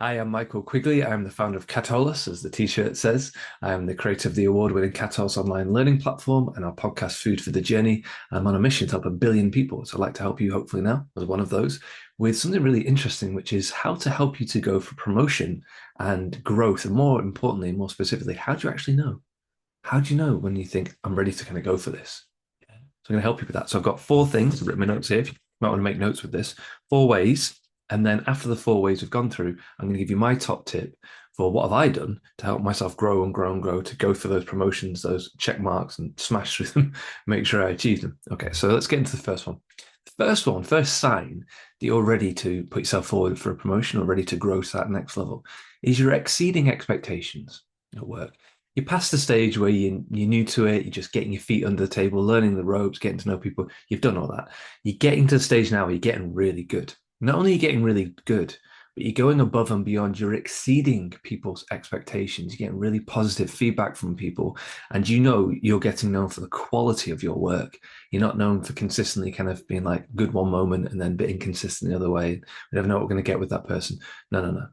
I am Michael Quigley. I'm the founder of Kataholos, as the t-shirt says. I am the creator of the award-winning Kataholos online learning platform and our podcast, Food for the Journey. I'm on a mission to help 1 billion people. So I'd like to help you, hopefully now, as one of those, with something really interesting, which is how to help you to go for promotion and growth. And more importantly, more specifically, how do you actually know? How do you know when you think, I'm ready to kind of go for this? So I'm going to help you with that. So I've got 4 things. I've written my notes here. If you might want to make notes with this, 4 ways. And then after the 4 ways we've gone through, I'm going to give you my top tip for what have I done to help myself grow and grow and grow, to go for those promotions, those check marks, and smash through them, make sure I achieve them. Okay, so let's get into the first one. The first one, first sign that you're ready to put yourself forward for a promotion or ready to grow to that next level is you're exceeding expectations at work. You're past the stage where you're new to it, you're just getting your feet under the table, learning the ropes, getting to know people. You've done all that. You're getting to the stage now where you're getting really good. Not only are you getting really good, but you're going above and beyond. You're exceeding people's expectations. You're getting really positive feedback from people. And you know you're getting known for the quality of your work. You're not known for consistently kind of being like good one moment and then a bit inconsistent the other way. We never know what we're going to get with that person. No, no, no.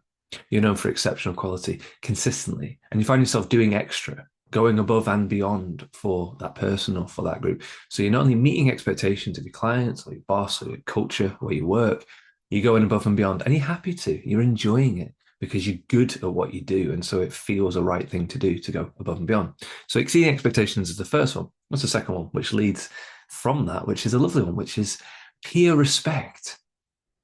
You're known for exceptional quality consistently. And you find yourself doing extra, going above and beyond for that person or for that group. So you're not only meeting expectations of your clients or your boss or your culture, where you work, you're going above and beyond, and you're happy to. You're enjoying it because you're good at what you do. And so it feels a right thing to do to go above and beyond. So exceeding expectations is the first one. What's the second one? Which leads from that, which is a lovely one, which is peer respect.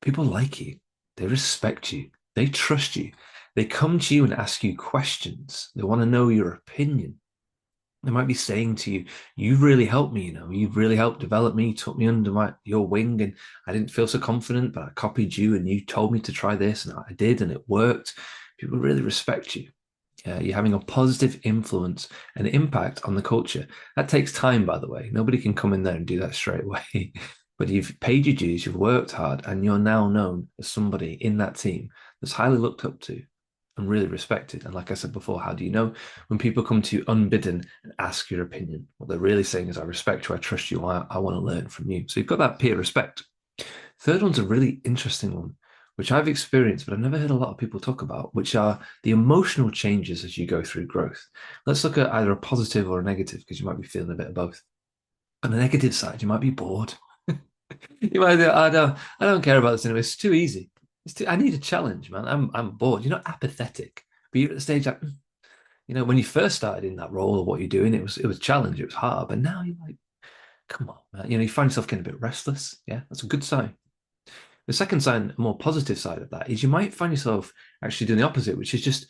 People like you, they respect you, they trust you. They come to you and ask you questions. They want to know your opinion. They might be saying to you, "You've really helped me. You've really helped develop me. You took me under your wing, and I didn't feel so confident, but I copied you, and you told me to try this, and I did, and it worked." People really respect you. You're having a positive influence and impact on the culture. That takes time, by the way. Nobody can come in there and do that straight away. But you've paid your dues, you've worked hard, and you're now known as somebody in that team that's highly looked up to and really respected. And like I said before, how do you know? When people come to you unbidden and ask your opinion, what they're really saying is, I respect you, I trust you, I want to learn from you. So you've got that peer respect. Third one's a really interesting one, which I've experienced, but I've never heard a lot of people talk about, which are the emotional changes as you go through growth. Let's look at either a positive or a negative, because you might be feeling a bit of both. On the negative side, you might be bored. You might think, I don't care about this anymore. It's too easy. I need a challenge, man. I'm bored. You're not apathetic, but you're at the stage like, when you first started in that role or what you're doing, it was a challenge, it was hard. But now you're like, come on, man. You find yourself getting a bit restless. Yeah, that's a good sign. The second sign, a more positive side of that, is you might find yourself actually doing the opposite, which is just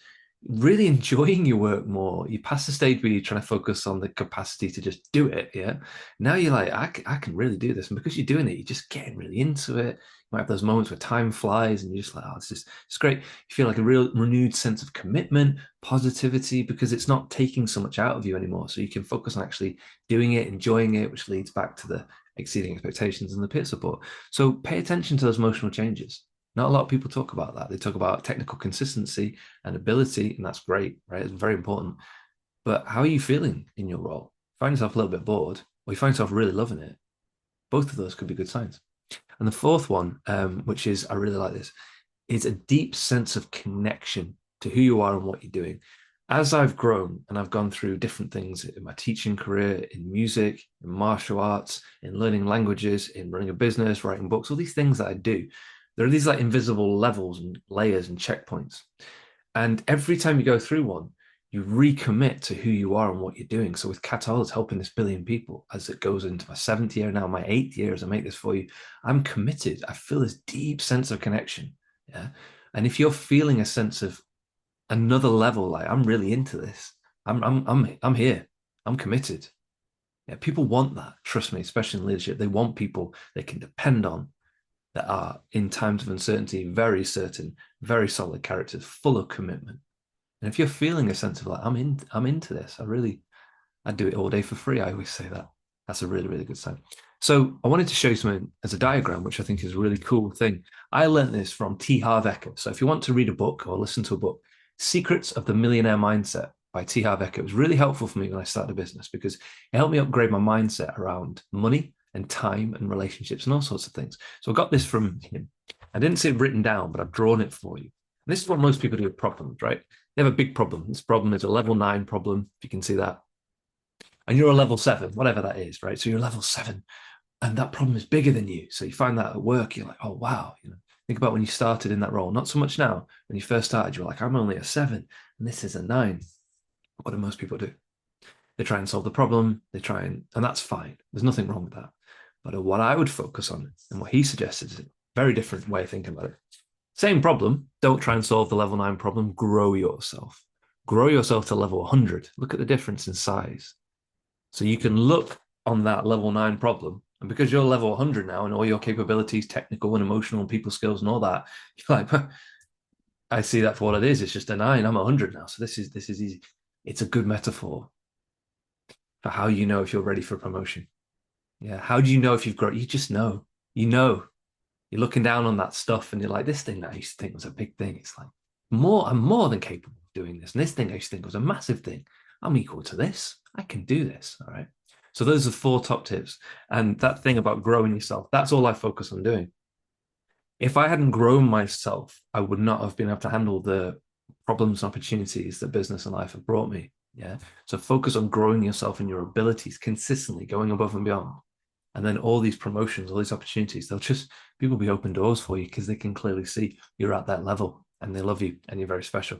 really enjoying your work more. You pass the stage where you're trying to focus on the capacity to just do it. Yeah. Now you're like, I can really do this. And because you're doing it, you're just getting really into it. You might have those moments where time flies and you're just like, oh, it's great. You feel like a real renewed sense of commitment, positivity, because it's not taking so much out of you anymore. So you can focus on actually doing it, enjoying it, which leads back to the exceeding expectations and the peer support. So pay attention to those emotional changes. Not a lot of people talk about that. They talk about technical consistency and ability, and that's great, right? It's very important. But how are you feeling in your role? Find yourself a little bit bored, or you find yourself really loving it. Both of those could be good signs. And the fourth one, which is, I really like this, is a deep sense of connection to who you are and what you're doing. As I've grown and I've gone through different things in my teaching career, in music, in martial arts, in learning languages, in running a business, writing books, all these things that I do, there are these like invisible levels and layers and checkpoints. And every time you go through one, you recommit to who you are and what you're doing. So with Kataholos helping this 1 billion people, as it goes into my 7th year now, my 8th year as I make this for you, I'm committed. I feel this deep sense of connection. Yeah. And if you're feeling a sense of another level, like I'm really into this, I'm here. I'm committed. Yeah, people want that. Trust me, especially in leadership. They want people they can depend on, that are in times of uncertainty, very certain, very solid characters, full of commitment. And if you're feeling a sense of like, I'm into this, I'd do it all day for free. I always say that. That's a really, really good sign. So I wanted to show you something as a diagram, which I think is a really cool thing. I learned this from T. Harv Eker. So if you want to read a book or listen to a book, Secrets of the Millionaire Mindset by T. Harv Eker, was really helpful for me when I started a business because it helped me upgrade my mindset around money and time and relationships and all sorts of things. So I got this from him. I didn't see it written down, but I've drawn it for you. And this is what most people do with problems, right? They have a big problem. This problem is a level 9 problem, if you can see that. And you're a level 7, whatever that is, right? So you're level 7, and that problem is bigger than you. So you find that at work, you're like, oh, wow. Think about when you started in that role. Not so much now. When you first started, you're like, I'm only a 7, and this is a 9. What do most people do? They try and solve the problem. And that's fine. There's nothing wrong with that. But what I would focus on, and what he suggested, is a very different way of thinking about it. Same problem. Don't try and solve the level 9 problem. Grow yourself. Grow yourself to level 100. Look at the difference in size. So you can look on that level 9 problem. And because you're level 100 now and all your capabilities, technical and emotional and people skills and all that, you're like, I see that for what it is. It's just a 9. I'm 100 now. So this is easy. It's a good metaphor for how you know if you're ready for promotion. Yeah. How do you know if you've grown? You just know. You know. You're looking down on that stuff and you're like, this thing that I used to think was a big thing. It's like, I'm more than capable of doing this. And this thing I used to think was a massive thing. I'm equal to this. I can do this. All right. So those are 4 top tips. And that thing about growing yourself, that's all I focus on doing. If I hadn't grown myself, I would not have been able to handle the problems and opportunities that business and life have brought me. Yeah. So focus on growing yourself and your abilities consistently, going above and beyond. And then all these promotions, all these opportunities, people be open doors for you because they can clearly see you're at that level and they love you and you're very special.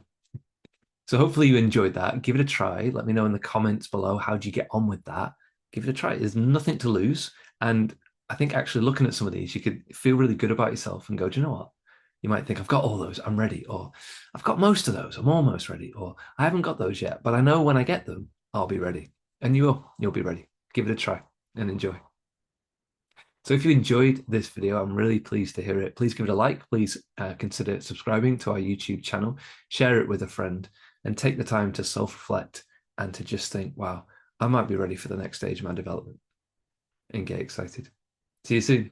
So hopefully you enjoyed that. Give it a try. Let me know in the comments below, how do you get on with that? Give it a try. There's nothing to lose. And I think actually looking at some of these, you could feel really good about yourself and go, do you know what? You might think, I've got all those, I'm ready. Or I've got most of those, I'm almost ready. Or I haven't got those yet, but I know when I get them, I'll be ready. And you'll be ready. Give it a try and enjoy. So if you enjoyed this video, I'm really pleased to hear it. Please give it a like. Please consider subscribing to our YouTube channel. Share it with a friend and take the time to self-reflect and to just think, wow, I might be ready for the next stage of my development, and get excited. See you soon.